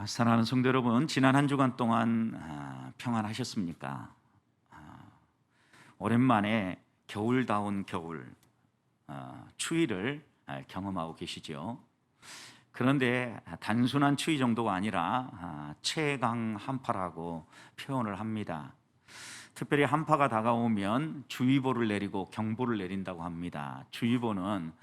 사랑하는 성도 여러분, 지난 한 주간 동안 평안하셨습니까? 오랜만에 겨울다운 겨울, 추위를 경험하고 계시죠? 그런데 단순한 추위 정도가 아니라 최강 한파라고 표현을 합니다. 특별히 한파가 다가오면 주의보를 내리고 경보를 내린다고 합니다. 주의보는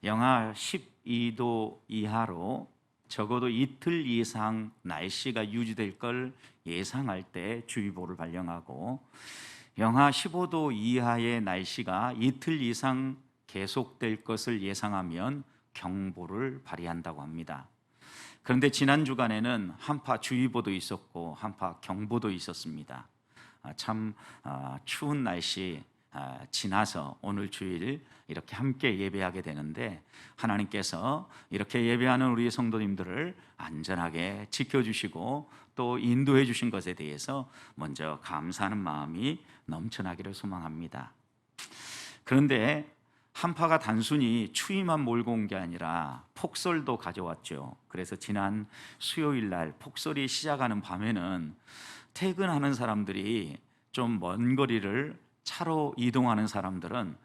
영하 12도 이하로 적어도 이틀 이상 날씨가 유지될 걸 예상할 때 주의보를 발령하고, 영하 15도 이하의 날씨가 이틀 이상 계속될 것을 예상하면 경보를 발휘한다고 합니다. 그런데 지난 주간에는 한파주의보도 있었고 한파경보도 있었습니다. 참 추운 날씨 지나서 오늘 주일 이렇게 함께 예배하게 되는데, 하나님께서 이렇게 예배하는 우리 성도님들을 안전하게 지켜주시고 또 인도해 주신 것에 대해서 먼저 감사하는 마음이 넘쳐나기를 소망합니다. 그런데 한파가 단순히 추위만 몰고 온 게 아니라 폭설도 가져왔죠. 그래서 지난 수요일 날 폭설이 시작하는 밤에는 퇴근하는 사람들이 좀 먼 거리를 차로 이동하는 사람들은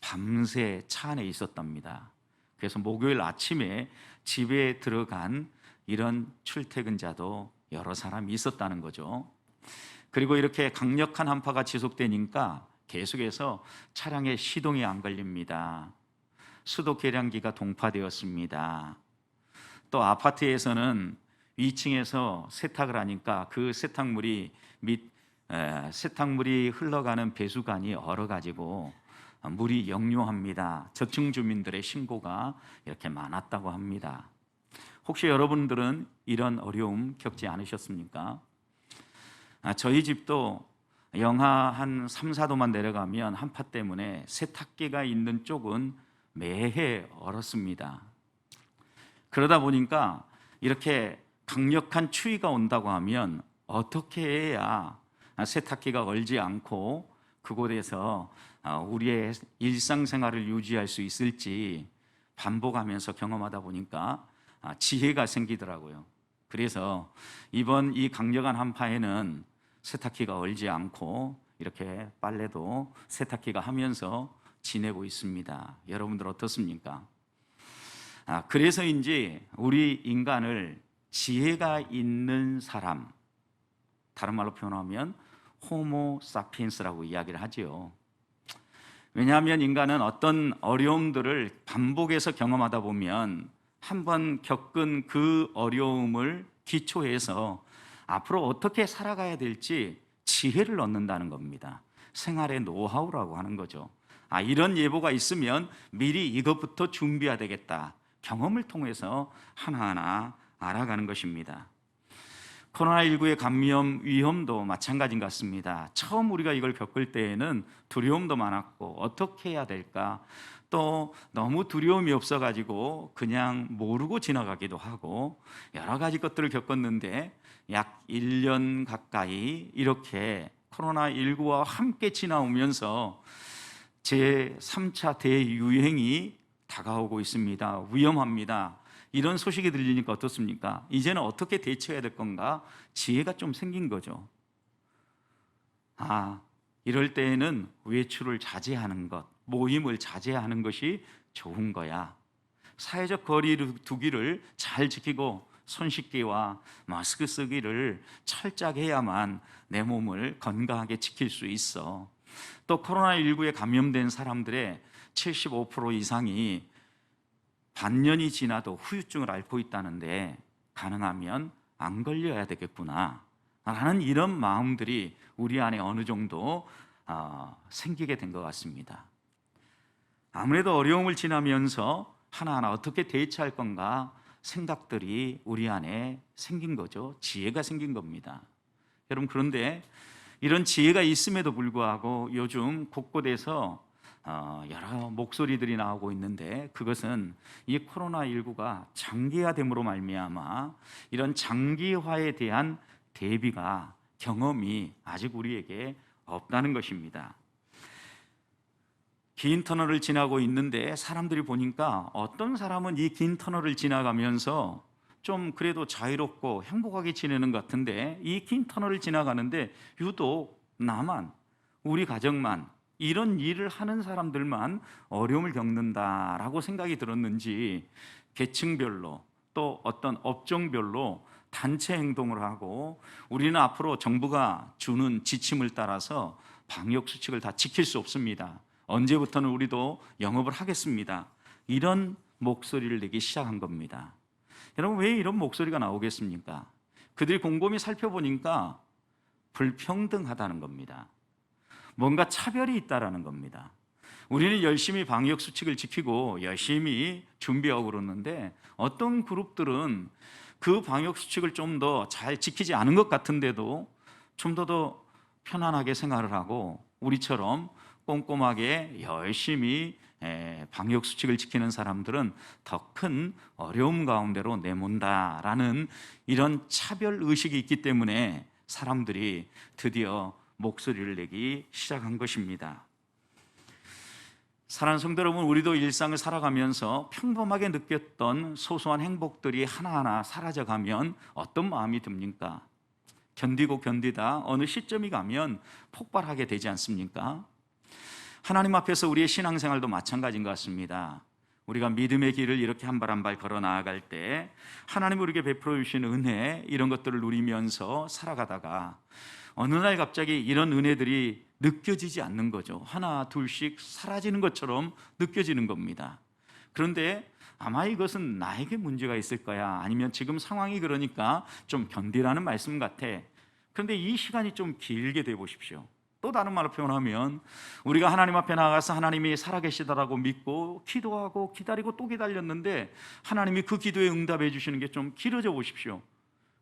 밤새 차 안에 있었답니다. 그래서 목요일 아침에 집에 들어간 이런 출퇴근자도 여러 사람이 있었다는 거죠. 그리고 이렇게 강력한 한파가 지속되니까 계속해서 차량의 시동이 안 걸립니다. 수도 계량기가 동파되었습니다. 또 아파트에서는 위층에서 세탁을 하니까 그 세탁물이 흘러가는 배수관이 얼어가지고 물이 역류합니다. 저층 주민들의 신고가 이렇게 많았다고 합니다. 혹시 여러분들은 이런 어려움 겪지 않으셨습니까? 저희 집도 영하 한 3, 4도만 내려가면 한파 때문에 세탁기가 있는 쪽은 매해 얼었습니다. 그러다 보니까 이렇게 강력한 추위가 온다고 하면 어떻게 해야 세탁기가 얼지 않고 그곳에서 우리의 일상생활을 유지할 수 있을지 반복하면서 경험하다 보니까 지혜가 생기더라고요. 그래서 이번 이 강력한 한파에는 세탁기가 얼지 않고 이렇게 빨래도 세탁기가 하면서 지내고 있습니다. 여러분들 어떻습니까? 그래서인지 우리 인간을 지혜가 있는 사람, 다른 말로 표현하면 호모 사피엔스라고 이야기를 하지요. 왜냐하면 인간은 어떤 어려움들을 반복해서 경험하다 보면 한번 겪은 그 어려움을 기초해서 앞으로 어떻게 살아가야 될지 지혜를 얻는다는 겁니다. 생활의 노하우라고 하는 거죠. 이런 예보가 있으면 미리 이것부터 준비해야 되겠다. 경험을 통해서 하나하나 알아가는 것입니다. 코로나19의 감염 위험도 마찬가지인 것 같습니다. 처음 우리가 이걸 겪을 때에는 두려움도 많았고 어떻게 해야 될까, 또 너무 두려움이 없어가지고 그냥 모르고 지나가기도 하고 여러 가지 것들을 겪었는데, 약 1년 가까이 이렇게 코로나19와 함께 지나오면서 제3차 대유행이 다가오고 있습니다. 위험합니다. 이런 소식이 들리니까 어떻습니까? 이제는 어떻게 대처해야 될 건가? 지혜가 좀 생긴 거죠. 이럴 때에는 외출을 자제하는 것, 모임을 자제하는 것이 좋은 거야. 사회적 거리 두기를 잘 지키고 손 씻기와 마스크 쓰기를 철저하게 해야만 내 몸을 건강하게 지킬 수 있어. 또 코로나19에 감염된 사람들의 75% 이상이 반년이 지나도 후유증을 앓고 있다는데, 가능하면 안 걸려야 되겠구나 라는 이런 마음들이 우리 안에 어느 정도 생기게 된 것 같습니다. 아무래도 어려움을 지나면서 하나하나 어떻게 대처할 건가 생각들이 우리 안에 생긴 거죠. 지혜가 생긴 겁니다. 여러분, 그런데 이런 지혜가 있음에도 불구하고 요즘 곳곳에서 여러 목소리들이 나오고 있는데, 그것은 이 코로나19가 장기화됨으로 말미암아 이런 장기화에 대한 대비가, 경험이 아직 우리에게 없다는 것입니다. 긴 터널을 지나고 있는데 사람들이 보니까 어떤 사람은 이 긴 터널을 지나가면서 좀 그래도 자유롭고 행복하게 지내는 것 같은데 이 긴 터널을 지나가는데 유독 나만, 우리 가정만, 이런 일을 하는 사람들만 어려움을 겪는다라고 생각이 들었는지 계층별로 또 어떤 업종별로 단체 행동을 하고 우리는 앞으로 정부가 주는 지침을 따라서 방역 수칙을 다 지킬 수 없습니다. 언제부터는 우리도 영업을 하겠습니다. 이런 목소리를 내기 시작한 겁니다. 여러분, 왜 이런 목소리가 나오겠습니까? 그들이 곰곰이 살펴보니까 불평등하다는 겁니다. 뭔가 차별이 있다라는 겁니다. 우리는 열심히 방역 수칙을 지키고 열심히 준비하고 그러는데 어떤 그룹들은 그 방역 수칙을 좀 더 잘 지키지 않은 것 같은데도 좀 더 편안하게 생활을 하고 우리처럼 꼼꼼하게 열심히 방역 수칙을 지키는 사람들은 더 큰 어려움 가운데로 내몬다라는 이런 차별 의식이 있기 때문에 사람들이 드디어 목소리를 내기 시작한 것입니다. 사랑하는 성도 여러분, 우리도 일상을 살아가면서 평범하게 느꼈던 소소한 행복들이 하나하나 사라져가면 어떤 마음이 듭니까? 견디고 견디다 어느 시점이 가면 폭발하게 되지 않습니까? 하나님 앞에서 우리의 신앙생활도 마찬가지인 것 같습니다. 우리가 믿음의 길을 이렇게 한 발 한 발 걸어 나아갈 때 하나님 우리에게 베풀어 주신 은혜, 이런 것들을 누리면서 살아가다가 어느 날 갑자기 이런 은혜들이 느껴지지 않는 거죠. 하나 둘씩 사라지는 것처럼 느껴지는 겁니다. 그런데 아마 이것은 나에게 문제가 있을 거야, 아니면 지금 상황이 그러니까 좀 견디라는 말씀 같아. 그런데 이 시간이 좀 길게 돼 보십시오. 또 다른 말로 표현하면 우리가 하나님 앞에 나가서 하나님이 살아계시다라고 믿고 기도하고 기다리고 또 기다렸는데 하나님이 그 기도에 응답해 주시는 게 좀 길어져 보십시오.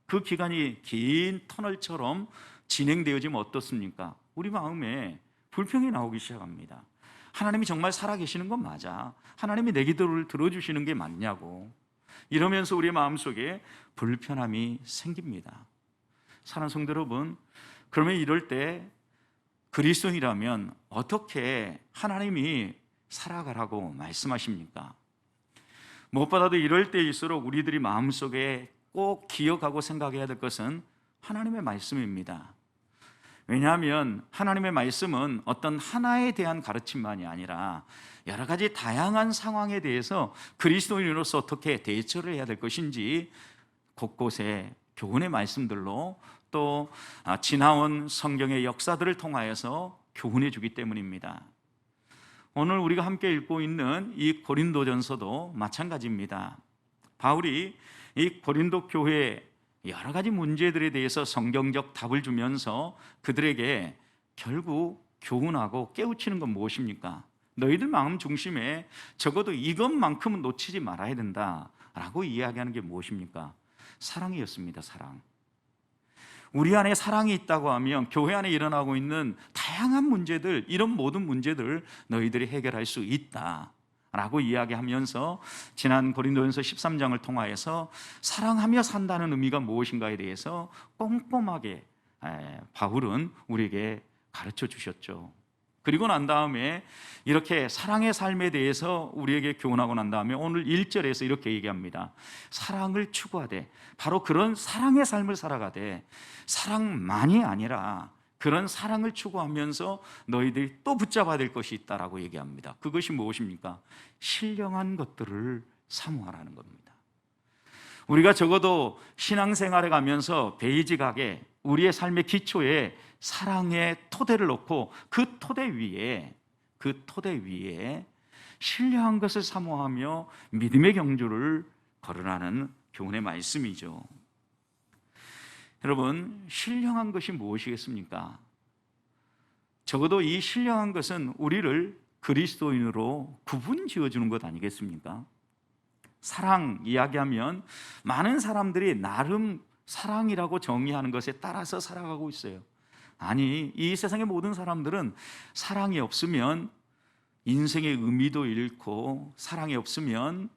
그 기간이 긴 터널처럼 진행되어지면 어떻습니까? 우리 마음에 불평이 나오기 시작합니다. 하나님이 정말 살아계시는 건 맞아? 하나님이 내 기도를 들어주시는 게 맞냐고. 이러면서 우리의 마음속에 불편함이 생깁니다. 사랑하는 성도 여러분, 그러면 이럴 때 그리스도인이라면 어떻게 하나님이 살아가라고 말씀하십니까? 무엇보다도 이럴 때일수록 우리들이 마음속에 꼭 기억하고 생각해야 될 것은 하나님의 말씀입니다. 왜냐하면 하나님의 말씀은 어떤 하나에 대한 가르침만이 아니라 여러 가지 다양한 상황에 대해서 그리스도인으로서 어떻게 대처를 해야 될 것인지 곳곳에 교훈의 말씀들로 또 지나온 성경의 역사들을 통하여서 교훈해 주기 때문입니다. 오늘 우리가 함께 읽고 있는 이 고린도전서도 마찬가지입니다. 바울이 이 고린도 교회의 여러 가지 문제들에 대해서 성경적 답을 주면서 그들에게 결국 교훈하고 깨우치는 건 무엇입니까? 너희들 마음 중심에 적어도 이것만큼은 놓치지 말아야 된다라고 이야기하는 게 무엇입니까? 사랑이었습니다. 사랑. 우리 안에 사랑이 있다고 하면 교회 안에 일어나고 있는 다양한 문제들, 이런 모든 문제들을 너희들이 해결할 수 있다라고 이야기하면서 지난 고린도전서 13장을 통하여서 사랑하며 산다는 의미가 무엇인가에 대해서 꼼꼼하게 바울은 우리에게 가르쳐 주셨죠. 그리고 난 다음에 이렇게 사랑의 삶에 대해서 우리에게 교훈하고 난 다음에 오늘 1절에서 이렇게 얘기합니다. 사랑을 추구하되, 바로 그런 사랑의 삶을 살아가되, 사랑만이 아니라 그런 사랑을 추구하면서 너희들이 또 붙잡아야 될 것이 있다라고 얘기합니다. 그것이 무엇입니까? 신령한 것들을 사모하라는 겁니다. 우리가 적어도 신앙생활에 가면서 베이직하게 우리의 삶의 기초에 사랑의 토대를 놓고 그 토대 위에 신령한 것을 사모하며 믿음의 경주를 걸으라는 교훈의 말씀이죠. 여러분, 신령한 것이 무엇이겠습니까? 적어도 이 신령한 것은 우리를 그리스도인으로 구분 지어주는 것 아니겠습니까? 사랑 이야기하면 많은 사람들이 나름 사랑이라고 정의하는 것에 따라서 살아가고 있어요. 아니, 이 세상의 모든 사람들은 사랑이 없으면 인생의 의미도 잃고, 사랑이 없으면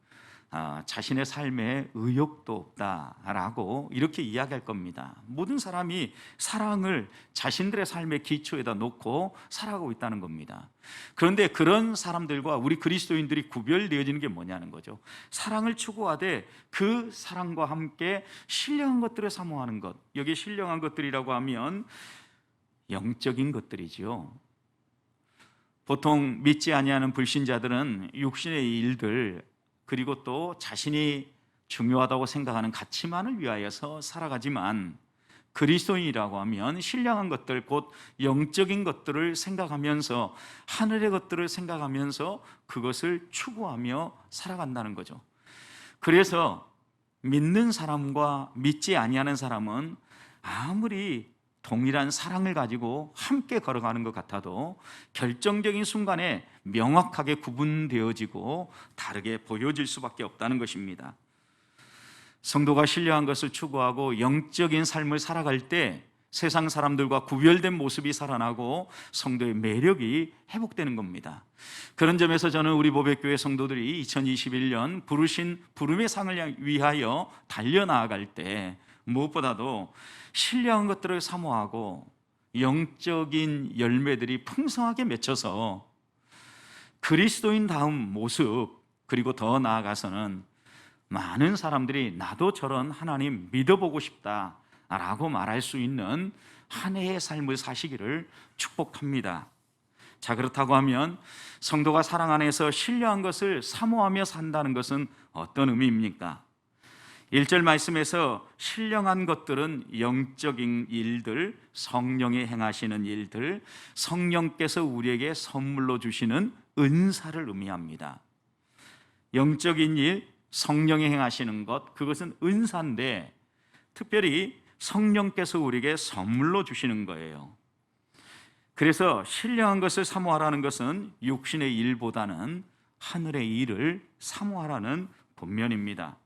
자신의 삶에 의욕도 없다라고 이렇게 이야기할 겁니다. 모든 사람이 사랑을 자신들의 삶의 기초에다 놓고 살아가고 있다는 겁니다. 그런데 그런 사람들과 우리 그리스도인들이 구별되어지는 게 뭐냐는 거죠. 사랑을 추구하되 그 사랑과 함께 신령한 것들을 사모하는 것. 여기 신령한 것들이라고 하면 영적인 것들이지요. 보통 믿지 아니하는 불신자들은 육신의 일들, 그리고 또 자신이 중요하다고 생각하는 가치만을 위하여서 살아가지만, 그리스도인이라고 하면 신령한 것들, 곧 영적인 것들을 생각하면서, 하늘의 것들을 생각하면서 그것을 추구하며 살아간다는 거죠. 그래서 믿는 사람과 믿지 아니하는 사람은 아무리 동일한 사랑을 가지고 함께 걸어가는 것 같아도 결정적인 순간에 명확하게 구분되어지고 다르게 보여질 수밖에 없다는 것입니다. 성도가 신령한 것을 추구하고 영적인 삶을 살아갈 때 세상 사람들과 구별된 모습이 살아나고 성도의 매력이 회복되는 겁니다. 그런 점에서 저는 우리 보배교회 성도들이 2021년 부르신 부름의 상을 위하여 달려나아갈 때 무엇보다도 신령한 것들을 사모하고 영적인 열매들이 풍성하게 맺혀서 그리스도인다운 모습, 그리고 더 나아가서는 많은 사람들이 나도 저런 하나님 믿어보고 싶다라고 말할 수 있는 한 해의 삶을 사시기를 축복합니다. 자, 그렇다고 하면 성도가 사랑 안에서 신령한 것을 사모하며 산다는 것은 어떤 의미입니까? 1절 말씀에서 신령한 것들은 영적인 일들, 성령이 행하시는 일들, 성령께서 우리에게 선물로 주시는 은사를 의미합니다. 영적인 일, 성령이 행하시는 것, 그것은 은사인데 특별히 성령께서 우리에게 선물로 주시는 거예요. 그래서 신령한 것을 사모하라는 것은 육신의 일보다는 하늘의 일을 사모하라는 본면입니다.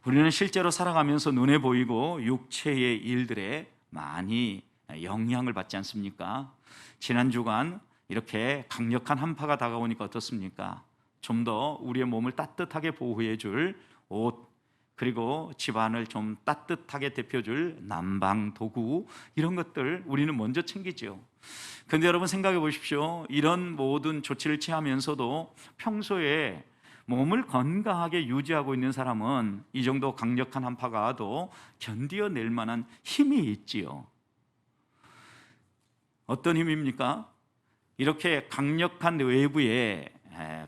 우리는 실제로 살아가면서 눈에 보이고 육체의 일들에 많이 영향을 받지 않습니까? 지난 주간 이렇게 강력한 한파가 다가오니까 어떻습니까? 좀 더 우리의 몸을 따뜻하게 보호해 줄 옷, 그리고 집안을 좀 따뜻하게 데펴줄 난방 도구, 이런 것들 우리는 먼저 챙기죠. 그런데 여러분 생각해 보십시오. 이런 모든 조치를 취하면서도 평소에 몸을 건강하게 유지하고 있는 사람은 이 정도 강력한 한파가 와도 견디어낼 만한 힘이 있지요. 어떤 힘입니까? 이렇게 강력한 외부에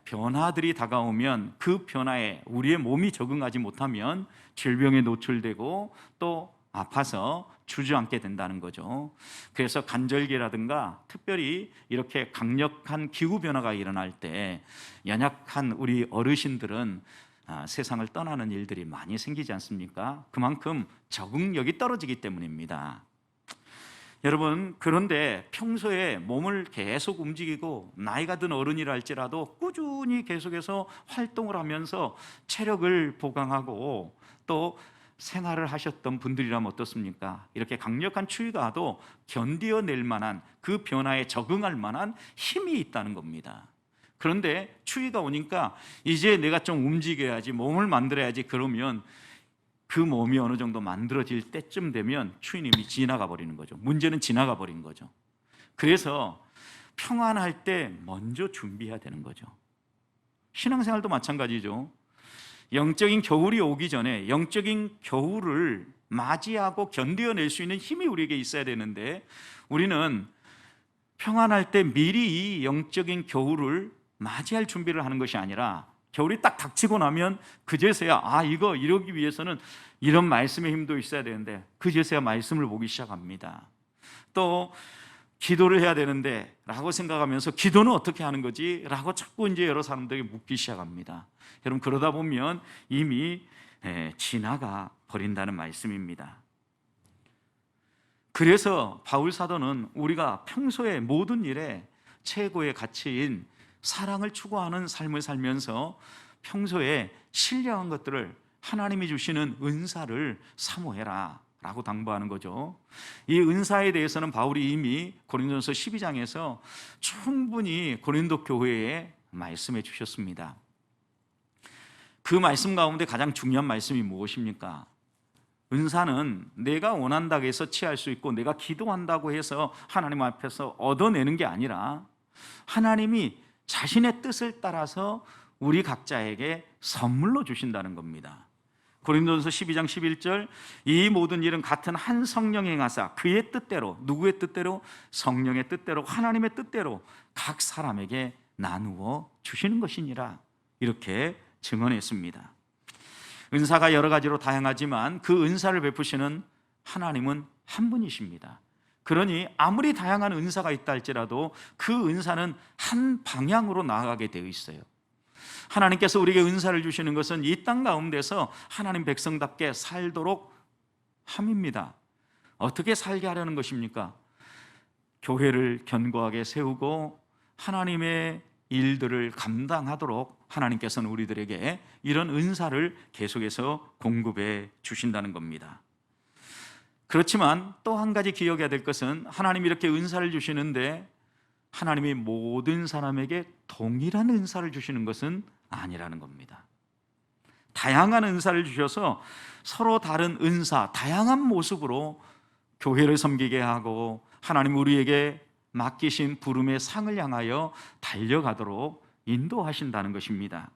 변화들이 다가오면 그 변화에 우리의 몸이 적응하지 못하면 질병에 노출되고 또 아파서 주저앉게 된다는 거죠. 그래서 간절기라든가 특별히 이렇게 강력한 기후 변화가 일어날 때 연약한 우리 어르신들은 세상을 떠나는 일들이 많이 생기지 않습니까? 그만큼 적응력이 떨어지기 때문입니다. 여러분, 그런데 평소에 몸을 계속 움직이고 나이가 든 어른이라 할지라도 꾸준히 계속해서 활동을 하면서 체력을 보강하고 또 생활을 하셨던 분들이라면 어떻습니까? 이렇게 강력한 추위가 와도 견디어낼 만한, 그 변화에 적응할 만한 힘이 있다는 겁니다. 그런데 추위가 오니까 이제 내가 좀 움직여야지, 몸을 만들어야지, 그러면 그 몸이 어느 정도 만들어질 때쯤 되면 추위는 이미 지나가 버리는 거죠. 문제는 지나가 버린 거죠. 그래서 평안할 때 먼저 준비해야 되는 거죠. 신앙생활도 마찬가지죠. 영적인 겨울이 오기 전에 영적인 겨울을 맞이하고 견뎌낼 수 있는 힘이 우리에게 있어야 되는데, 우리는 평안할 때 미리 이 영적인 겨울을 맞이할 준비를 하는 것이 아니라 겨울이 딱 닥치고 나면 그제서야 이거 이러기 위해서는 이런 말씀의 힘도 있어야 되는데 그제서야 말씀을 보기 시작합니다. 또 기도를 해야 되는데 라고 생각하면서 기도는 어떻게 하는 거지? 라고 자꾸 이제 여러 사람들이 묻기 시작합니다. 여러분, 그러다 보면 이미 지나가 버린다는 말씀입니다. 그래서 바울 사도는 우리가 평소에 모든 일에 최고의 가치인 사랑을 추구하는 삶을 살면서 평소에 신령한 것들을, 하나님이 주시는 은사를 사모해라 라고 당부하는 거죠. 이 은사에 대해서는 바울이 이미 고린도전서 12장에서 충분히 고린도 교회에 말씀해 주셨습니다. 그 말씀 가운데 가장 중요한 말씀이 무엇입니까? 은사는 내가 원한다고 해서 취할 수 있고 내가 기도한다고 해서 하나님 앞에서 얻어내는 게 아니라 하나님이 자신의 뜻을 따라서 우리 각자에게 선물로 주신다는 겁니다. 고린도전서 12장 11절, 이 모든 일은 같은 한 성령이 행하사 그의 뜻대로, 누구의 뜻대로? 성령의 뜻대로, 하나님의 뜻대로 각 사람에게 나누어 주시는 것이니라, 이렇게 증언했습니다. 은사가 여러 가지로 다양하지만 그 은사를 베푸시는 하나님은 한 분이십니다. 그러니 아무리 다양한 은사가 있다 할지라도 그 은사는 한 방향으로 나아가게 되어 있어요. 하나님께서 우리에게 은사를 주시는 것은 이 땅 가운데서 하나님 백성답게 살도록 함입니다. 어떻게 살게 하려는 것입니까? 교회를 견고하게 세우고 하나님의 일들을 감당하도록 하나님께서는 우리들에게 이런 은사를 계속해서 공급해 주신다는 겁니다. 그렇지만 또 한 가지 기억해야 될 것은 하나님이 이렇게 은사를 주시는데 하나님이 모든 사람에게 동일한 은사를 주시는 것은 아니라는 겁니다. 다양한 은사를 주셔서 서로 다른 은사, 다양한 모습으로 교회를 섬기게 하고 하나님 우리에게 맡기신 부름의 상을 향하여 달려가도록 인도하신다는 것입니다.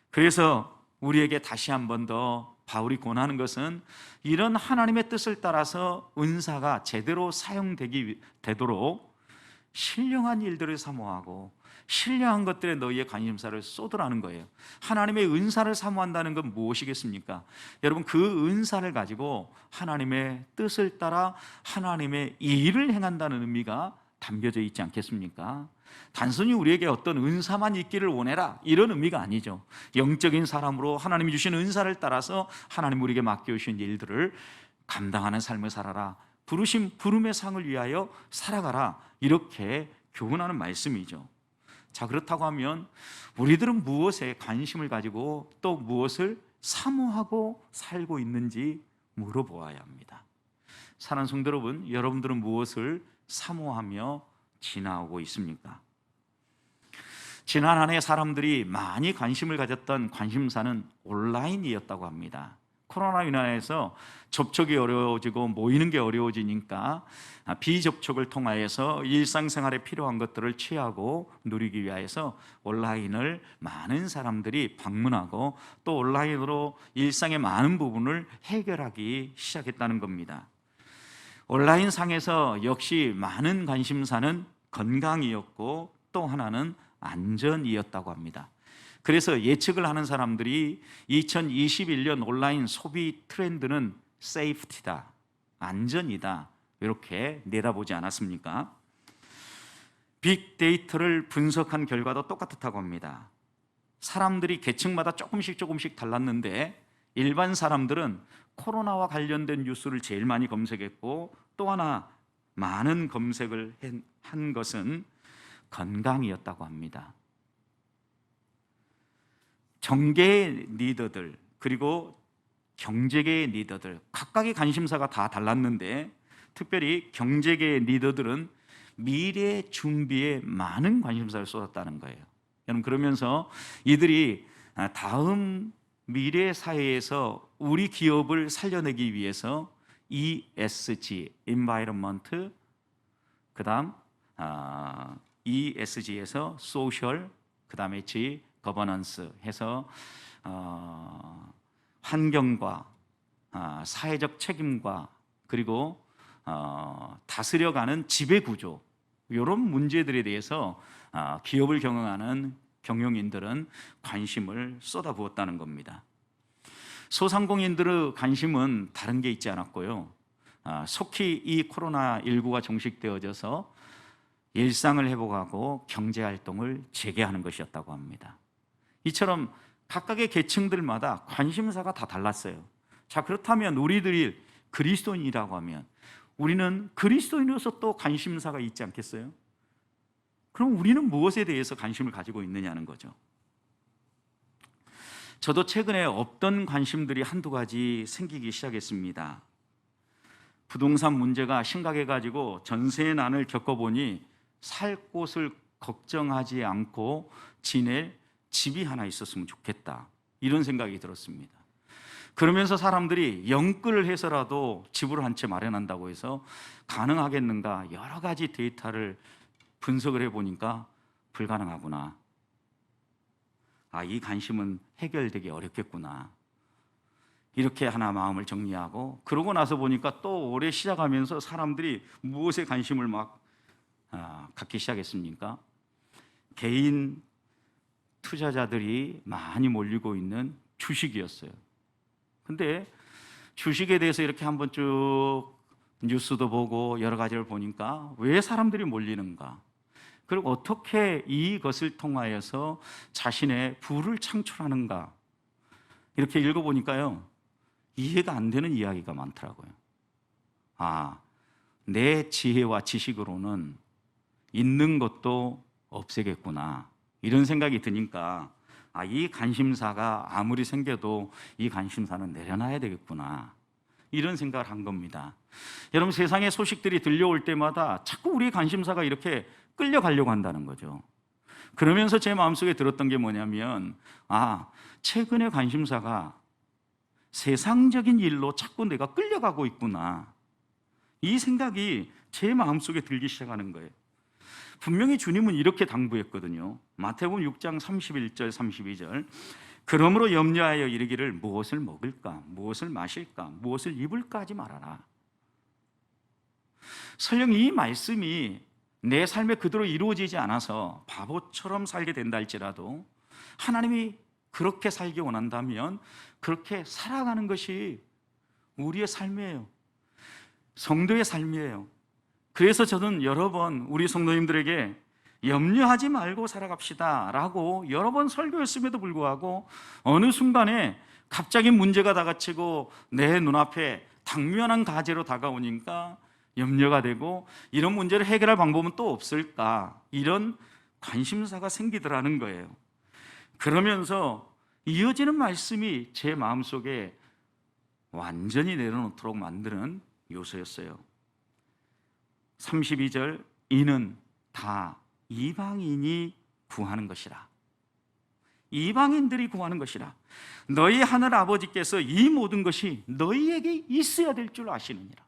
그래서 우리에게 다시 한 번 더 바울이 권하는 것은 이런 하나님의 뜻을 따라서 은사가 제대로 사용되도록 신령한 일들을 사모하고 신령한 것들에 너희의 관심사를 쏟으라는 거예요. 하나님의 은사를 사모한다는 건 무엇이겠습니까? 여러분, 그 은사를 가지고 하나님의 뜻을 따라 하나님의 일을 행한다는 의미가 담겨져 있지 않겠습니까? 단순히 우리에게 어떤 은사만 있기를 원해라, 이런 의미가 아니죠. 영적인 사람으로 하나님이 주신 은사를 따라서 하나님 우리에게 맡겨주신 일들을 감당하는 삶을 살아라, 부르신 부름의 상을 위하여 살아가라, 이렇게 교훈하는 말씀이죠. 자, 그렇다고 하면 우리들은 무엇에 관심을 가지고 또 무엇을 사모하고 살고 있는지 물어보아야 합니다. 사랑하는 성도 여러분, 여러분들은 무엇을 사모하며 지나오고 있습니까? 지난 한 해 사람들이 많이 관심을 가졌던 관심사는 온라인이었다고 합니다. 코로나 인해서 접촉이 어려워지고 모이는 게 어려워지니까 비접촉을 통하여서 일상생활에 필요한 것들을 취하고 누리기 위해서 온라인을 많은 사람들이 방문하고 또 온라인으로 일상의 많은 부분을 해결하기 시작했다는 겁니다. 온라인 상에서 역시 많은 관심사는 건강이었고 또 하나는 안전이었다고 합니다. 그래서 예측을 하는 사람들이 2021년 온라인 소비 트렌드는 세이프티다, 안전이다, 이렇게 내다보지 않았습니까? 빅데이터를 분석한 결과도 똑같았다고 합니다. 사람들이 계층마다 조금씩 달랐는데 일반 사람들은 코로나와 관련된 뉴스를 제일 많이 검색했고 또 하나 많은 검색을 한 것은 건강이었다고 합니다. 정계의 리더들 그리고 경제계의 리더들 각각의 관심사가 다 달랐는데 특별히 경제계의 리더들은 미래 준비에 많은 관심사를 쏟았다는 거예요. 여러분, 그러면서 이들이 다음 미래 사회에서 우리 기업을 살려내기 위해서 ESG, Environment, 그 다음 ESG에서 Social, 그 다음에 G, Governance 해서 환경과 사회적 책임과 그리고 다스려가는 지배구조, 이런 문제들에 대해서 기업을 경영하는 경영인들은 관심을 쏟아부었다는 겁니다. 소상공인들의 관심은 다른 게 있지 않았고요. 속히 이 코로나19가 종식되어져서 일상을 회복하고 경제활동을 재개하는 것이었다고 합니다. 이처럼 각각의 계층들마다 관심사가 다 달랐어요. 자, 그렇다면 우리들이 그리스도인이라고 하면 우리는 그리스도인으로서 또 관심사가 있지 않겠어요? 그럼 우리는 무엇에 대해서 관심을 가지고 있느냐는 거죠. 저도 최근에 없던 관심들이 한두 가지 생기기 시작했습니다. 부동산 문제가 심각해가지고 전세난을 겪어보니 살 곳을 걱정하지 않고 지낼 집이 하나 있었으면 좋겠다, 이런 생각이 들었습니다. 그러면서 사람들이 영끌을 해서라도 집을 한 채 마련한다고 해서 가능하겠는가 여러 가지 데이터를 분석을 해보니까 불가능하구나. 이 관심은 해결되기 어렵겠구나. 이렇게 하나 마음을 정리하고, 그러고 나서 보니까 또 올해 시작하면서 사람들이 무엇에 관심을 막 갖기 시작했습니까? 개인 투자자들이 많이 몰리고 있는 주식이었어요. 근데 주식에 대해서 이렇게 한번 쭉 뉴스도 보고 여러 가지를 보니까 왜 사람들이 몰리는가, 그리고 어떻게 이것을 통하여서 자신의 부를 창출하는가, 이렇게 읽어보니까요, 이해가 안 되는 이야기가 많더라고요. 내 지혜와 지식으로는 있는 것도 없애겠구나, 이런 생각이 드니까 이 관심사가 아무리 생겨도 이 관심사는 내려놔야 되겠구나, 이런 생각을 한 겁니다. 여러분, 세상의 소식들이 들려올 때마다 자꾸 우리 관심사가 이렇게 끌려가려고 한다는 거죠. 그러면서 제 마음속에 들었던 게 뭐냐면, 최근의 관심사가 세상적인 일로 자꾸 내가 끌려가고 있구나, 이 생각이 제 마음속에 들기 시작하는 거예요. 분명히 주님은 이렇게 당부했거든요. 마태복음 6장 31절 32절, 그러므로 염려하여 이르기를 무엇을 먹을까, 무엇을 마실까, 무엇을 입을까 하지 말아라. 설령 이 말씀이 내 삶에 그대로 이루어지지 않아서 바보처럼 살게 된다 할지라도, 하나님이 그렇게 살기 원한다면 그렇게 살아가는 것이 우리의 삶이에요. 성도의 삶이에요. 그래서 저는 여러 번 우리 성도님들에게 염려하지 말고 살아갑시다 라고 여러 번 설교했음에도 불구하고, 어느 순간에 갑자기 문제가 다가치고 내 눈앞에 당면한 가제로 다가오니까 염려가 되고, 이런 문제를 해결할 방법은 또 없을까, 이런 관심사가 생기더라는 거예요. 그러면서 이어지는 말씀이 제 마음속에 완전히 내려놓도록 만드는 요소였어요. 32절, 이는 다 이방인이 구하는 것이라. 이방인들이 구하는 것이라. 너희 하늘 아버지께서 이 모든 것이 너희에게 있어야 될 줄 아시느니라.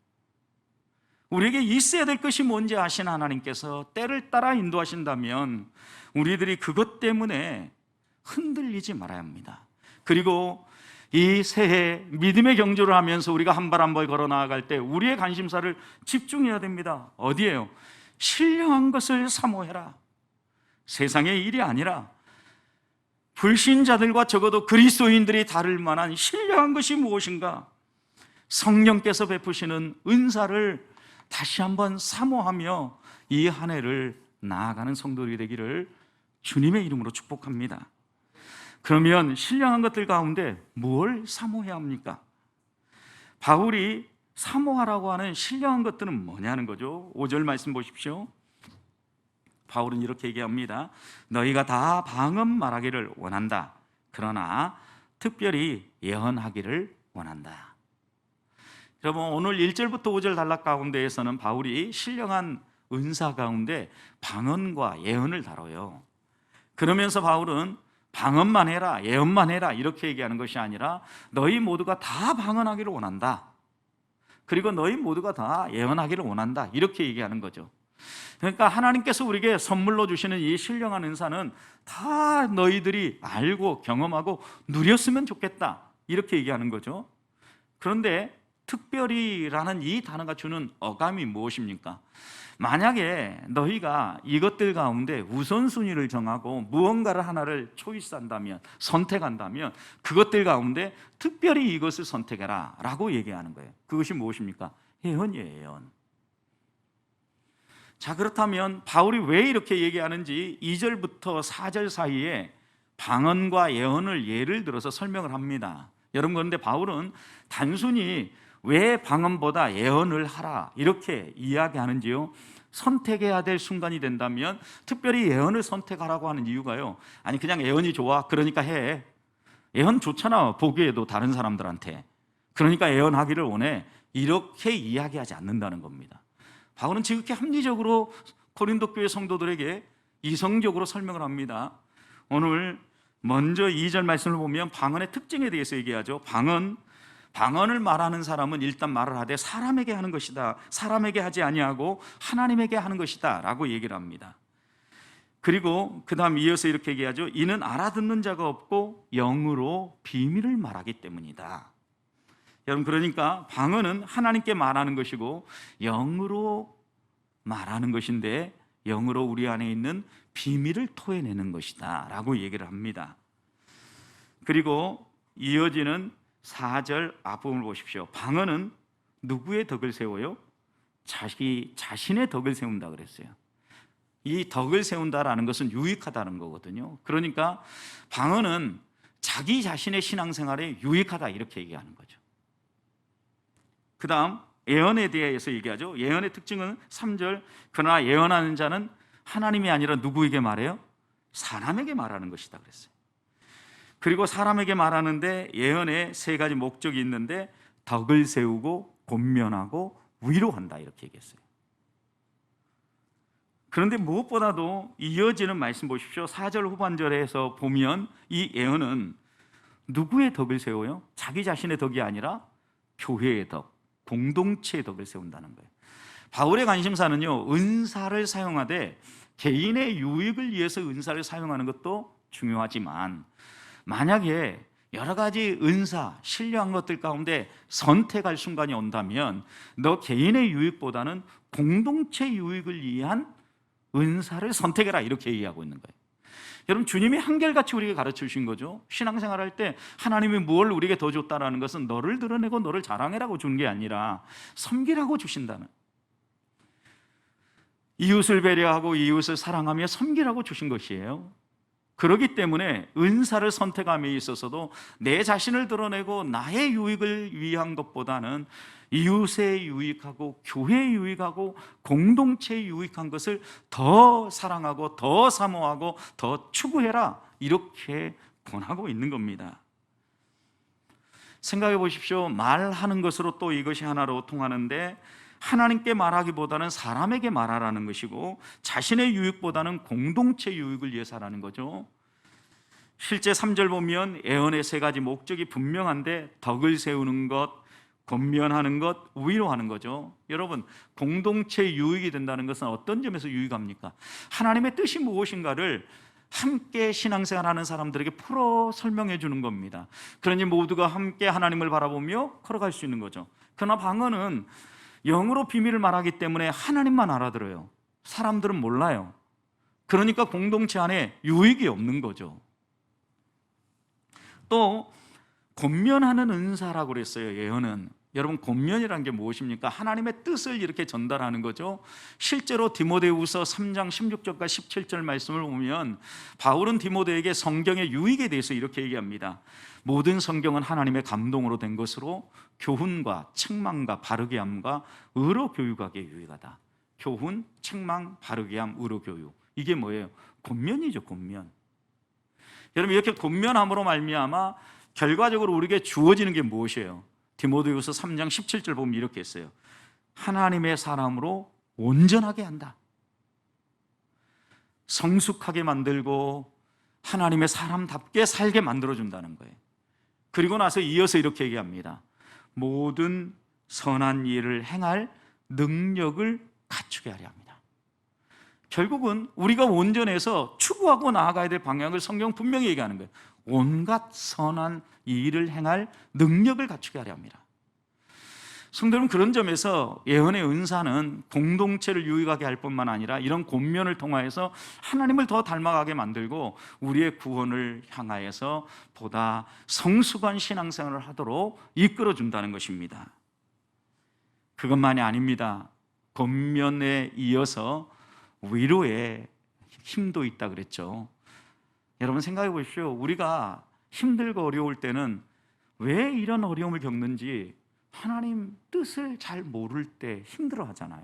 우리에게 있어야 될 것이 뭔지 아시는 하나님께서 때를 따라 인도하신다면 우리들이 그것 때문에 흔들리지 말아야 합니다. 그리고 이 새해 믿음의 경주를 하면서 우리가 한 발 한 발 걸어 나아갈 때 우리의 관심사를 집중해야 됩니다. 어디에요? 신령한 것을 사모해라. 세상의 일이 아니라 불신자들과 적어도 그리스도인들이 다룰 만한 신령한 것이 무엇인가? 성령께서 베푸시는 은사를 다시 한번 사모하며 이 한 해를 나아가는 성도들이 되기를 주님의 이름으로 축복합니다. 그러면 신령한 것들 가운데 뭘 사모해야 합니까? 바울이 사모하라고 하는 신령한 것들은 뭐냐는 거죠. 5절 말씀 보십시오. 바울은 이렇게 얘기합니다. 너희가 다 방언 말하기를 원한다. 그러나 특별히 예언하기를 원한다. 여러분, 오늘 1절부터 5절 단락 가운데에서는 바울이 신령한 은사 가운데 방언과 예언을 다뤄요. 그러면서 바울은 방언만 해라, 예언만 해라 이렇게 얘기하는 것이 아니라 너희 모두가 다 방언하기를 원한다. 그리고 너희 모두가 다 예언하기를 원한다. 이렇게 얘기하는 거죠. 그러니까 하나님께서 우리에게 선물로 주시는 이 신령한 은사는 다 너희들이 알고 경험하고 누렸으면 좋겠다. 이렇게 얘기하는 거죠. 그런데 특별히라는 이 단어가 주는 어감이 무엇입니까? 만약에 너희가 이것들 가운데 우선순위를 정하고 무언가를 하나를 초이스한다면, 선택한다면 그것들 가운데 특별히 이것을 선택해라 라고 얘기하는 거예요. 그것이 무엇입니까? 예언이에요. 예언. 자, 그렇다면 바울이 왜 이렇게 얘기하는지 2절부터 4절 사이에 방언과 예언을 예를 들어서 설명을 합니다. 여러분, 그런데 바울은 단순히 왜 방언보다 예언을 하라 이렇게 이야기하는지요, 선택해야 될 순간이 된다면 특별히 예언을 선택하라고 하는 이유가요, 아니 그냥 예언이 좋아 그러니까 해, 예언 좋잖아 보기에도 다른 사람들한테, 그러니까 예언하기를 원해, 이렇게 이야기하지 않는다는 겁니다. 바울은 지극히 합리적으로 고린도 교회 성도들에게 이성적으로 설명을 합니다. 오늘 먼저 2절 말씀을 보면 방언의 특징에 대해서 얘기하죠. 방언을 말하는 사람은 일단 말을 하되 사람에게 하는 것이다, 사람에게 하지 아니하고 하나님에게 하는 것이다 라고 얘기를 합니다. 그리고 그 다음 이어서 이렇게 얘기하죠. 이는 알아듣는 자가 없고 영으로 비밀을 말하기 때문이다. 여러분, 그러니까 방언은 하나님께 말하는 것이고 영으로 말하는 것인데, 영으로 우리 안에 있는 비밀을 토해내는 것이다 라고 얘기를 합니다. 그리고 이어지는 4절 앞부분을 보십시오. 방언은 누구의 덕을 세워요? 자기 자신의 덕을 세운다 그랬어요. 이 덕을 세운다라는 것은 유익하다는 거거든요. 그러니까 방언은 자기 자신의 신앙생활에 유익하다 이렇게 얘기하는 거죠. 그 다음 예언에 대해서 얘기하죠. 예언의 특징은 3절, 그러나 예언하는 자는 하나님이 아니라 누구에게 말해요? 사람에게 말하는 것이다 그랬어요. 그리고 사람에게 말하는데 예언에 3가지 목적이 있는데 덕을 세우고 권면하고 위로한다 이렇게 얘기했어요. 그런데 무엇보다도 이어지는 말씀 보십시오. 4절 후반절에서 보면 이 예언은 누구의 덕을 세워요? 자기 자신의 덕이 아니라 교회의 덕, 공동체의 덕을 세운다는 거예요. 바울의 관심사는요, 은사를 사용하되 개인의 유익을 위해서 은사를 사용하는 것도 중요하지만 만약에 여러 가지 은사, 신령한 것들 가운데 선택할 순간이 온다면 너 개인의 유익보다는 공동체 유익을 위한 은사를 선택해라 이렇게 얘기하고 있는 거예요. 여러분, 주님이 한결같이 우리에게 가르쳐 주신 거죠. 신앙생활 할 때 하나님이 뭘 우리에게 더 줬다라는 것은 너를 드러내고 너를 자랑해라고 주는 게 아니라 섬기라고 주신다는, 이웃을 배려하고 이웃을 사랑하며 섬기라고 주신 것이에요. 그렇기 때문에 은사를 선택함에 있어서도 내 자신을 드러내고 나의 유익을 위한 것보다는 이웃의 유익하고 교회의 유익하고 공동체의 유익한 것을 더 사랑하고 더 사모하고 더 추구해라 이렇게 권하고 있는 겁니다. 생각해 보십시오. 말하는 것으로 또 이것이 하나로 통하는데 하나님께 말하기보다는 사람에게 말하라는 것이고 자신의 유익보다는 공동체 유익을 위해서 하라는 거죠. 실제 3절 보면 예언의 3가지 목적이 분명한데 덕을 세우는 것, 권면하는 것, 위로하는 거죠. 여러분, 공동체 유익이 된다는 것은 어떤 점에서 유익합니까? 하나님의 뜻이 무엇인가를 함께 신앙생활하는 사람들에게 풀어 설명해 주는 겁니다. 그러니 모두가 함께 하나님을 바라보며 걸어갈 수 있는 거죠. 그러나 방언은 영으로 비밀을 말하기 때문에 하나님만 알아들어요. 사람들은 몰라요. 그러니까 공동체 안에 유익이 없는 거죠. 또 권면하는 은사라고 그랬어요. 예언은, 여러분, 권면이란 게 무엇입니까? 하나님의 뜻을 이렇게 전달하는 거죠. 실제로 디모데후서 3장 16절과 17절 말씀을 보면 바울은 디모데에게 성경의 유익에 대해서 이렇게 얘기합니다. 모든 성경은 하나님의 감동으로 된 것으로 교훈과 책망과 바르게 함과 의로 교육하기에 유익하다. 교훈, 책망, 바르게 함, 의로 교육. 이게 뭐예요? 권면이죠, 권면. 여러분, 이렇게 권면함으로 말미암아 결과적으로 우리에게 주어지는 게 무엇이에요? 디모데후서 3장 17절 보면 이렇게 했어요. 하나님의 사람으로 온전하게 한다. 성숙하게 만들고 하나님의 사람답게 살게 만들어준다는 거예요. 그리고 나서 이어서 이렇게 얘기합니다. 모든 선한 일을 행할 능력을 갖추게 하려 합니다. 결국은 우리가 온전해서 추구하고 나아가야 될 방향을 성경 분명히 얘기하는 거예요. 온갖 선한 일을 행할 능력을 갖추게 하려 합니다. 성도 여러분, 그런 점에서 예언의 은사는 공동체를 유익하게 할 뿐만 아니라 이런 권면을 통하여서 하나님을 더 닮아가게 만들고 우리의 구원을 향하여서 보다 성숙한 신앙생활을 하도록 이끌어준다는 것입니다. 그것만이 아닙니다. 권면에 이어서 위로의 힘도 있다 그랬죠. 여러분, 생각해 보십시오. 우리가 힘들고 어려울 때는 왜 이런 어려움을 겪는지 하나님 뜻을 잘 모를 때 힘들어 하잖아요.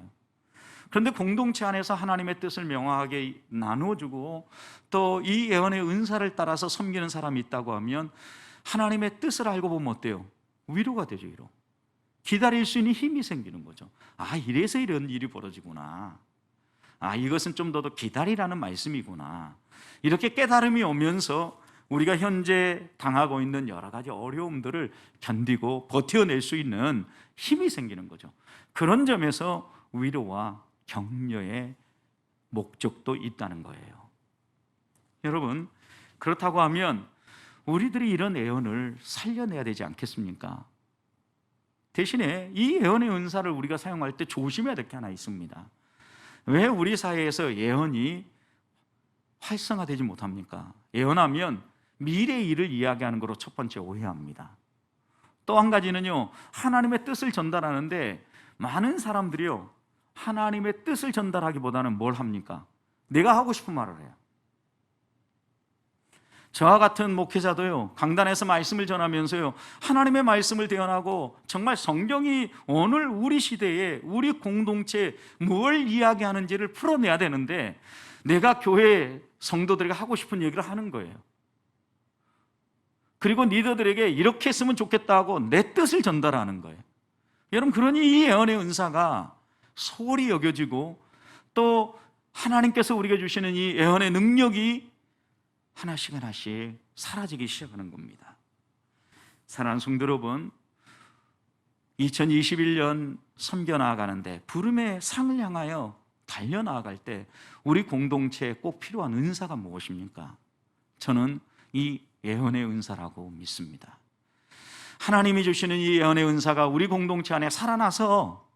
그런데 공동체 안에서 하나님의 뜻을 명확하게 나눠주고 또 이 예언의 은사를 따라서 섬기는 사람이 있다고 하면 하나님의 뜻을 알고 보면 어때요? 위로가 되죠. 위로. 기다릴 수 있는 힘이 생기는 거죠. 아, 이래서 이런 일이 벌어지구나. 아, 이것은 좀 더 기다리라는 말씀이구나. 이렇게 깨달음이 오면서 우리가 현재 당하고 있는 여러 가지 어려움들을 견디고 버텨낼 수 있는 힘이 생기는 거죠. 그런 점에서 위로와 격려의 목적도 있다는 거예요. 여러분, 그렇다고 하면 우리들이 이런 애언을 살려내야 되지 않겠습니까? 대신에 이 애언의 은사를 우리가 사용할 때 조심해야 될 게 하나 있습니다. 왜 우리 사회에서 애언이 활성화되지 못합니까? 애언하면 미래의 일을 이야기하는 것으로 첫 번째 오해합니다. 또 한 가지는요, 하나님의 뜻을 전달하는데 많은 사람들이요, 하나님의 뜻을 전달하기보다는 뭘 합니까? 내가 하고 싶은 말을 해요. 저와 같은 목회자도요, 강단에서 말씀을 전하면서요, 하나님의 말씀을 대언하고 정말 성경이 오늘 우리 시대에 우리 공동체에 뭘 이야기하는지를 풀어내야 되는데 내가 교회 성도들에게 하고 싶은 얘기를 하는 거예요. 그리고 리더들에게 이렇게 했으면 좋겠다고 내 뜻을 전달하는 거예요. 여러분, 그러니 이 예언의 은사가 소홀히 여겨지고 또 하나님께서 우리에게 주시는 이 예언의 능력이 하나씩 하나씩 사라지기 시작하는 겁니다. 사랑하는 성도 여러분, 2021년 섬겨 나아가는데 부름의 상을 향하여 달려나아갈 때 우리 공동체에 꼭 필요한 은사가 무엇입니까? 저는 이 예언의 은사라고 믿습니다. 하나님이 주시는 이 예언의 은사가 우리 공동체 안에 살아나서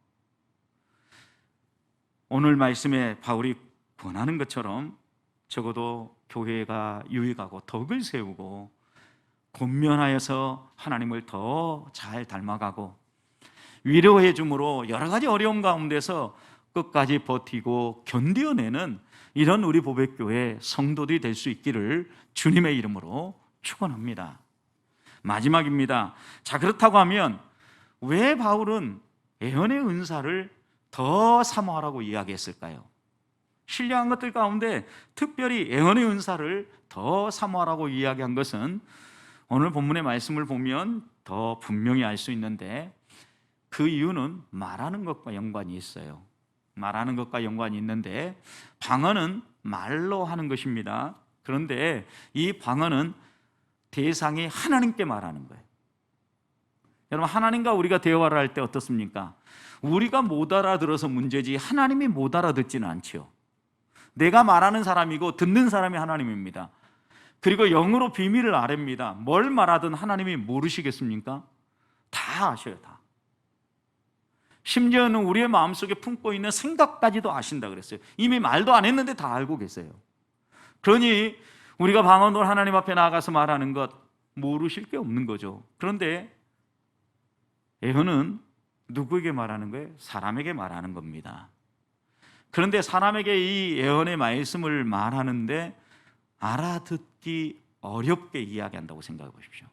오늘 말씀에 바울이 권하는 것처럼 적어도 교회가 유익하고 덕을 세우고 권면하여서 하나님을 더 잘 닮아가고 위로해 줌으로 여러 가지 어려움 가운데서 끝까지 버티고 견뎌내는 이런 우리 보배교회 성도들이 될 수 있기를 주님의 이름으로 축원합니다. 마지막입니다. 자, 그렇다고 하면 왜 바울은 예언의 은사를 더 사모하라고 이야기했을까요? 신뢰한 것들 가운데 특별히 예언의 은사를 더 사모하라고 이야기한 것은 오늘 본문의 말씀을 보면 더 분명히 알 수 있는데 그 이유는 말하는 것과 연관이 있어요. 말하는 것과 연관이 있는데 방언은 말로 하는 것입니다. 그런데 이 방언은 대상이 하나님께 말하는 거예요. 여러분, 하나님과 우리가 대화를 할 때 어떻습니까? 우리가 못 알아들어서 문제지 하나님이 못 알아듣지는 않지요. 내가 말하는 사람이고 듣는 사람이 하나님입니다. 그리고 영으로 비밀을 아랩니다. 뭘 말하든 하나님이 모르시겠습니까? 다 아셔요, 다. 심지어는 우리의 마음속에 품고 있는 생각까지도 아신다 그랬어요. 이미 말도 안 했는데 다 알고 계세요. 그러니 우리가 방언으로 하나님 앞에 나아가서 말하는 것 모르실 게 없는 거죠. 그런데 예언은 누구에게 말하는 거예요? 사람에게 말하는 겁니다. 그런데 사람에게 이 예언의 말씀을 말하는데 알아듣기 어렵게 이야기한다고 생각해 보십시오.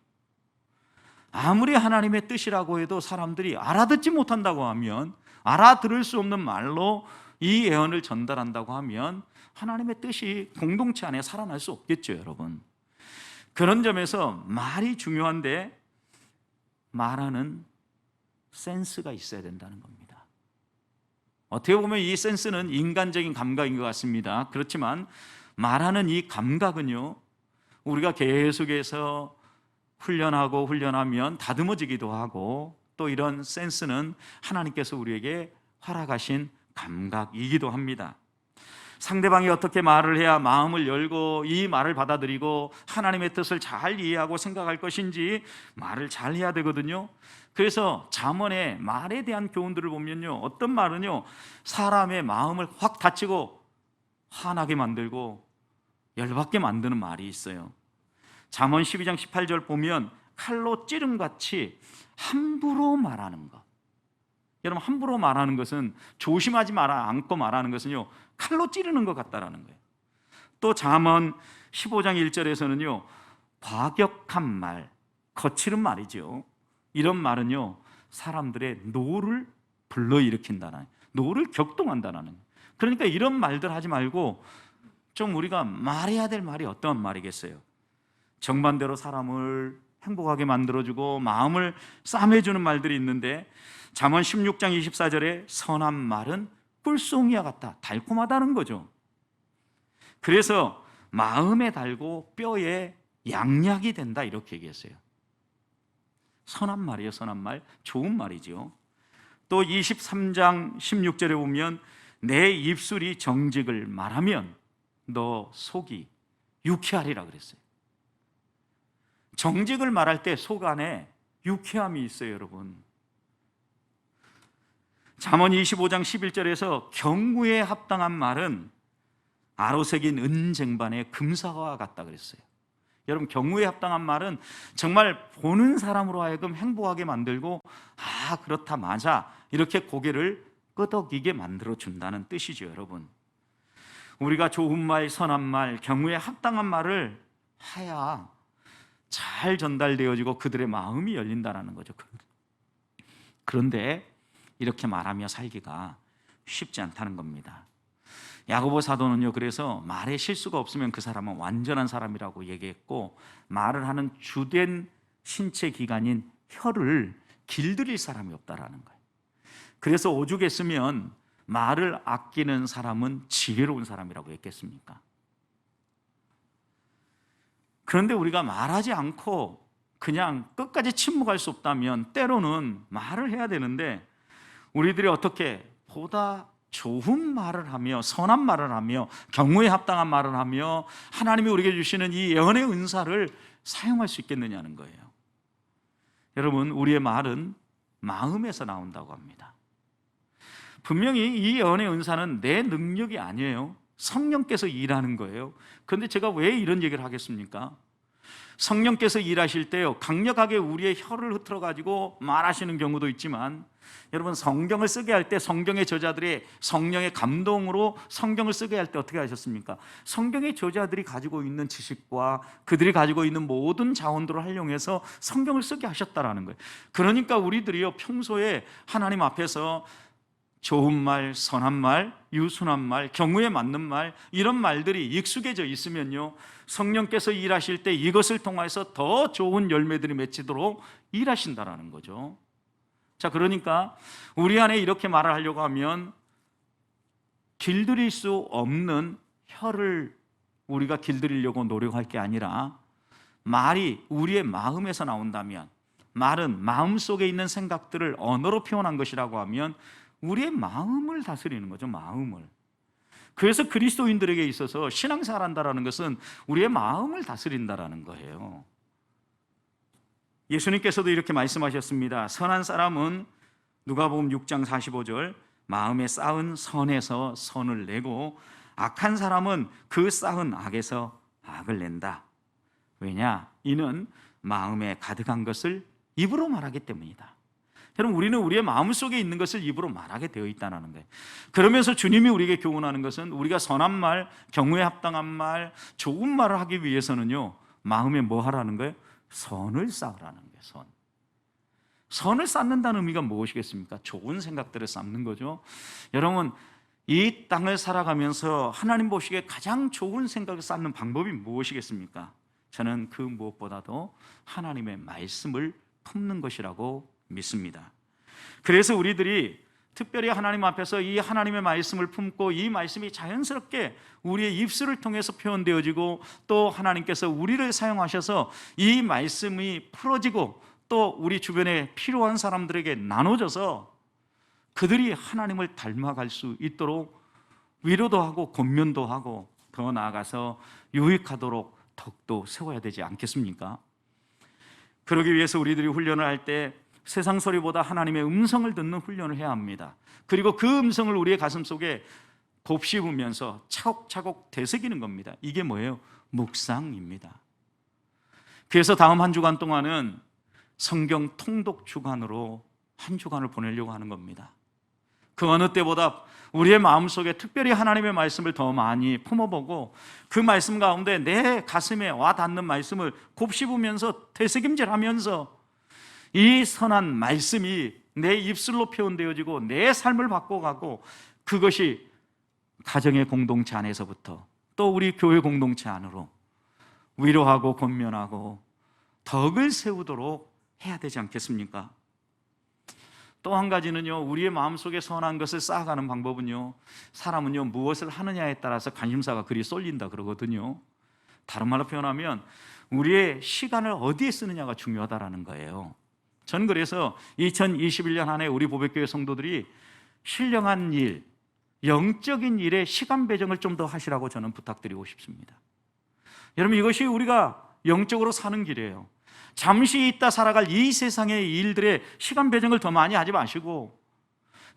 아무리 하나님의 뜻이라고 해도 사람들이 알아듣지 못한다고 하면, 알아들을 수 없는 말로 이 예언을 전달한다고 하면 하나님의 뜻이 공동체 안에 살아날 수 없겠죠, 여러분. 그런 점에서 말이 중요한데 말하는 센스가 있어야 된다는 겁니다. 어떻게 보면 이 센스는 인간적인 감각인 것 같습니다. 그렇지만 말하는 이 감각은요, 우리가 계속해서 훈련하면 다듬어지기도 하고, 또 이런 센스는 하나님께서 우리에게 허락하신 감각이기도 합니다. 상대방이 어떻게 말을 해야 마음을 열고 이 말을 받아들이고 하나님의 뜻을 잘 이해하고 생각할 것인지 말을 잘 해야 되거든요. 그래서 잠언의 말에 대한 교훈들을 보면요, 어떤 말은요 사람의 마음을 확 다치고 화나게 만들고 열받게 만드는 말이 있어요. 잠언 12장 18절 보면 칼로 찌름같이 함부로 말하는 것. 여러분, 함부로 말하는 것은 조심하지 않고 말하는 것은요 칼로 찌르는 것 같다라는 거예요. 또 잠언 15장 1절에서는요 과격한 말, 거칠은 말이죠. 이런 말은요 사람들의 노를 불러일으킨다는, 노를 격동한다는. 그러니까 이런 말들 하지 말고 좀 우리가 말해야 될 말이 어떤 말이겠어요? 정반대로 사람을 행복하게 만들어주고 마음을 싸매주는 말들이 있는데, 잠언 16장 24절에 선한 말은 꿀송이와 같다, 달콤하다는 거죠. 그래서 마음에 달고 뼈에 양약이 된다 이렇게 얘기했어요. 선한 말이에요. 선한 말, 좋은 말이죠. 또 23장 16절에 보면 내 입술이 정직을 말하면 너 속이 유쾌하리라 그랬어요. 정직을 말할 때 속 안에 유쾌함이 있어요, 여러분. 잠언 25장 11절에서 경우에 합당한 말은 아로새긴 은쟁반의 금사와 같다 그랬어요. 여러분, 경우에 합당한 말은 정말 보는 사람으로 하여금 행복하게 만들고 그렇다, 맞아, 이렇게 고개를 끄덕이게 만들어준다는 뜻이죠. 여러분, 우리가 좋은 말, 선한 말, 경우에 합당한 말을 해야 잘 전달되어지고 그들의 마음이 열린다는 거죠. 그런데 이렇게 말하며 살기가 쉽지 않다는 겁니다. 야고보 사도는요, 그래서 말에 실수가 없으면 그 사람은 완전한 사람이라고 얘기했고, 말을 하는 주된 신체 기관인 혀를 길들일 사람이 없다라는 거예요. 그래서 오죽했으면 말을 아끼는 사람은 지혜로운 사람이라고 했겠습니까? 그런데 우리가 말하지 않고 그냥 끝까지 침묵할 수 없다면 때로는 말을 해야 되는데, 우리들이 어떻게 보다 좋은 말을 하며 선한 말을 하며 경우에 합당한 말을 하며 하나님이 우리에게 주시는 이 예언의 은사를 사용할 수 있겠느냐는 거예요. 여러분, 우리의 말은 마음에서 나온다고 합니다. 분명히 이 예언의 은사는 내 능력이 아니에요. 성령께서 일하는 거예요. 그런데 제가 왜 이런 얘기를 하겠습니까? 성령께서 일하실 때요, 강력하게 우리의 혀를 흐트러 가지고 말하시는 경우도 있지만, 여러분, 성경을 쓰게 할 때 성경의 저자들이 성령의 감동으로 성경을 쓰게 할 때 어떻게 하셨습니까? 성경의 저자들이 가지고 있는 지식과 그들이 가지고 있는 모든 자원들을 활용해서 성경을 쓰게 하셨다라는 거예요. 그러니까 우리들이요, 평소에 하나님 앞에서 좋은 말, 선한 말, 유순한 말, 경우에 맞는 말, 이런 말들이 익숙해져 있으면요, 성령께서 일하실 때 이것을 통해서 더 좋은 열매들이 맺히도록 일하신다라는 거죠. 자, 그러니까 우리 안에 이렇게 말을 하려고 하면 길들일 수 없는 혀를 우리가 길들이려고 노력할 게 아니라, 말이 우리의 마음에서 나온다면, 말은 마음속에 있는 생각들을 언어로 표현한 것이라고 하면 우리의 마음을 다스리는 거죠. 마음을. 그래서 그리스도인들에게 있어서 신앙생활 한다는 것은 우리의 마음을 다스린다는 거예요. 예수님께서도 이렇게 말씀하셨습니다. 선한 사람은 누가복음 6장 45절 마음에 쌓은 선에서 선을 내고, 악한 사람은 그 쌓은 악에서 악을 낸다. 왜냐? 이는 마음에 가득한 것을 입으로 말하기 때문이다. 여러분, 우리는 우리의 마음속에 있는 것을 입으로 말하게 되어 있다는 거예요. 그러면서 주님이 우리에게 교훈하는 것은 우리가 선한 말, 경우에 합당한 말, 좋은 말을 하기 위해서는요, 마음에 뭐 하라는 거예요? 선을 쌓으라는 거예요. 선을 쌓는다는 의미가 무엇이겠습니까? 좋은 생각들을 쌓는 거죠. 여러분, 이 땅을 살아가면서 하나님 보시기에 가장 좋은 생각을 쌓는 방법이 무엇이겠습니까? 저는 그 무엇보다도 하나님의 말씀을 품는 것이라고 믿습니다. 그래서 우리들이 특별히 하나님 앞에서 이 하나님의 말씀을 품고, 이 말씀이 자연스럽게 우리의 입술을 통해서 표현되어지고, 또 하나님께서 우리를 사용하셔서 이 말씀이 풀어지고 또 우리 주변에 필요한 사람들에게 나눠져서 그들이 하나님을 닮아갈 수 있도록 위로도 하고 권면도 하고, 더 나아가서 유익하도록 덕도 세워야 되지 않겠습니까? 그러기 위해서 우리들이 훈련을 할 때 세상 소리보다 하나님의 음성을 듣는 훈련을 해야 합니다. 그리고 그 음성을 우리의 가슴 속에 곱씹으면서 차곡차곡 되새기는 겁니다. 이게 뭐예요? 묵상입니다. 그래서 다음 한 주간 동안은 성경 통독 주간으로 한 주간을 보내려고 하는 겁니다. 그 어느 때보다 우리의 마음속에 특별히 하나님의 말씀을 더 많이 품어보고, 그 말씀 가운데 내 가슴에 와 닿는 말씀을 곱씹으면서 되새김질하면서 이 선한 말씀이 내 입술로 표현되어지고 내 삶을 바꿔가고, 그것이 가정의 공동체 안에서부터 또 우리 교회 공동체 안으로 위로하고 권면하고 덕을 세우도록 해야 되지 않겠습니까? 또 한 가지는요, 우리의 마음속에 선한 것을 쌓아가는 방법은요, 사람은요, 무엇을 하느냐에 따라서 관심사가 그리 쏠린다 그러거든요. 다른 말로 표현하면 우리의 시간을 어디에 쓰느냐가 중요하다라는 거예요. 전 그래서 2021년 한 해 우리 보백교회 성도들이 신령한 일, 영적인 일에 시간 배정을 좀 더 하시라고 저는 부탁드리고 싶습니다. 여러분, 이것이 우리가 영적으로 사는 길이에요. 잠시 있다 살아갈 이 세상의 일들에 시간 배정을 더 많이 하지 마시고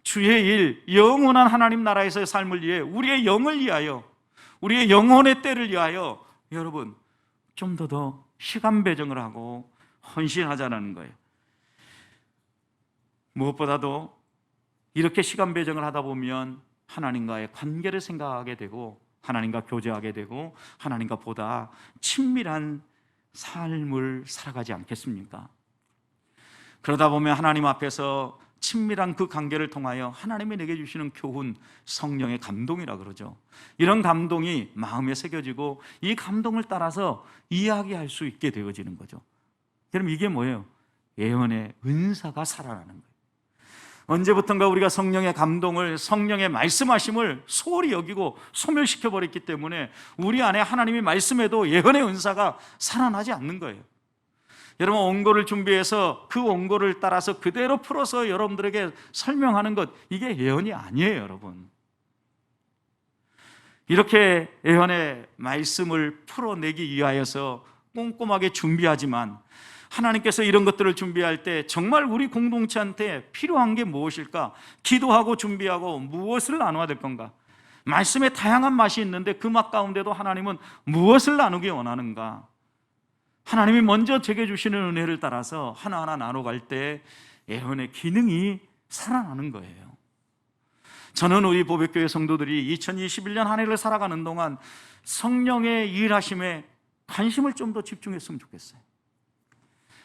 주의 일, 영원한 하나님 나라에서의 삶을 위해, 우리의 영을 위하여, 우리의 영혼의 때를 위하여 여러분 좀 더 시간 배정을 하고 헌신하자는 거예요. 무엇보다도 이렇게 시간 배정을 하다 보면 하나님과의 관계를 생각하게 되고 하나님과 교제하게 되고 하나님과 보다 친밀한 삶을 살아가지 않겠습니까? 그러다 보면 하나님 앞에서 친밀한 그 관계를 통하여 하나님이 내게 주시는 교훈, 성령의 감동이라 그러죠. 이런 감동이 마음에 새겨지고 이 감동을 따라서 이야기할 수 있게 되어지는 거죠. 그럼 이게 뭐예요? 예언의 은사가 살아나는 거예요. 언제부턴가 우리가 성령의 감동을, 성령의 말씀하심을 소홀히 여기고 소멸시켜버렸기 때문에 우리 안에 하나님이 말씀해도 예언의 은사가 살아나지 않는 거예요. 여러분, 원고를 준비해서 그 원고를 따라서 그대로 풀어서 여러분들에게 설명하는 것, 이게 예언이 아니에요, 여러분. 이렇게 예언의 말씀을 풀어내기 위하여서 꼼꼼하게 준비하지만 하나님께서 이런 것들을 준비할 때 정말 우리 공동체한테 필요한 게 무엇일까? 기도하고 준비하고 무엇을 나눠야 될 건가? 말씀에 다양한 맛이 있는데 그 맛 가운데도 하나님은 무엇을 나누기 원하는가? 하나님이 먼저 제게 주시는 은혜를 따라서 하나하나 나눠갈 때 예언의 기능이 살아나는 거예요. 저는 우리 보백교회 성도들이 2021년 한 해를 살아가는 동안 성령의 일하심에 관심을 좀 더 집중했으면 좋겠어요.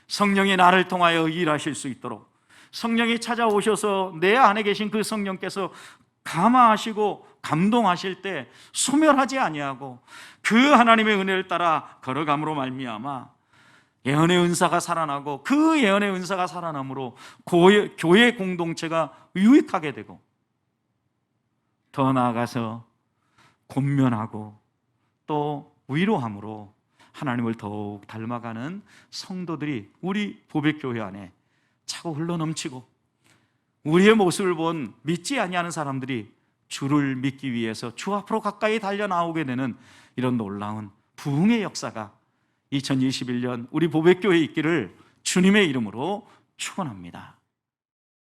성령이 나를 통하여 일하실 수 있도록, 성령이 찾아오셔서 내 안에 계신 그 성령께서 감화하시고 감동하실 때 소멸하지 아니하고 그 하나님의 은혜를 따라 걸어감으로 말미암아 예언의 은사가 살아나고 그 예언의 은사가 살아남으로 교회 공동체가 유익하게 되고 더 나아가서 권면하고 또 위로함으로 하나님을 더욱 닮아가는 성도들이 우리 보백교회 안에 차고 흘러넘치고 우리의 모습을 본 믿지 아니하는 사람들이 주를 믿기 위해서 주 앞으로 가까이 달려나오게 되는 이런 놀라운 부흥의 역사가 2021년 우리 보백교회에 있기를 주님의 이름으로 축원합니다.